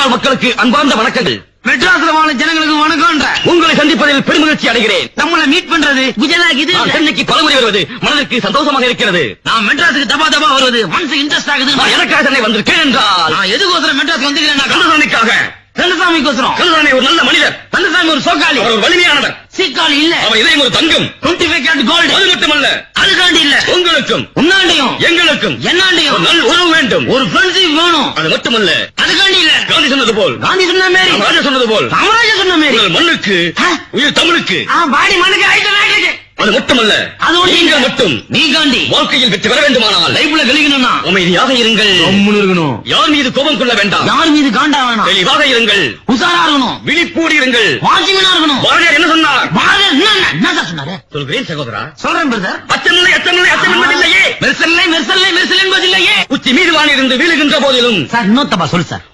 வாழ் மக்களுக்கு அன்பார்ந்த வணக்கங்கள். மெட்ராஸ்ல வாழ ஜனங்களுக்கு வணக்கம்ன்ற உங்களை சந்திப்பதில் பெருமகிழ்ச்சி அடைகிறேன். நம்மள மீட் பண்றது குஜராத் நான் சென்னைக்கு பலமுறை வருவது மனதிற்கு சந்தோஷமாக இருக்கிறது. நான் மெட்ராஸுக்கு தபா தபா வருவது மனசுக்கு இன்ட்ரெஸ்ட் ஆகுது. நான் எனக்காக சென்னை வந்திருக்கேன் என்றால் நான் எதுக்கோசரம் மெட்ராஸ் வந்துக்கிறேன்? கந்தசாமிக்காக. கந்தசாமிக்கோசரம். கந்தசாமி ஒரு நல்ல மனிதர். கந்தசாமி ஒரு சோக்காளி. அவர் ஒரு வலிமையானவர். சீக்காளி இல்ல. அவர் இதயம் ஒரு தங்கம். 25 கேரட் கோல்டு. அது மட்டுமல்ல, அதுக்காண்டி இல்ல, உங்களுக்கும் உன்னாண்டையும் எங்களுக்கும் என்னாண்டையும் ஒரு நல்ல உறவு வேண்டும். ஒரு ஃப்ரெண்ட்ஷிப் வேணும். அது மட்டுமல்ல, அதுக்காண்டி இல்ல, காந்தி சொன்னது போல், காந்தி சொன்ன மாரி, ராஜா சொன்னது போல், காமராஜர் சொன்ன மாரி, உங்கள் மண்ணுக்கு உயிர் தமிழுக்கு. பாடி மண்ணுக்கு ஆயிட்டு நாட்டுக்கு. அது மட்டுமல்ல, அது நீங்கள் மட்டும் நீ காந்தி வாழ்க்கையில் வெற்றி பெற வேண்டுமானால் லைஃப்ல கழிக்கணும்னா அமைதியாக இருங்கள். இருக்கணும். யார் மீது கோபம் கொள்ள வேண்டாம். யார் மீது காண்டா வேணாம். தெளிவாக இருங்கள். உசாரா இருக்கணும். விழிப்போடு இருங்கள். வாட்சிமனா இருக்கணும். பாரதியார் என்ன சொன்னார்? என்ன சொன்னாரு? சொல்கிறேன் சகோதரா. சொல்றேன் பிரதர். அச்சமில்லை அச்சமில்லை அச்சம் என்பதில்லையே. மெர்சல்லை மெர்சல்லை மெர்சல் என்பதில்லையே. உச்சி மீது வானிருந்து வீழுகின்ற போதிலும் சார் இன்னொத்தப்பா சொல்லு சார்.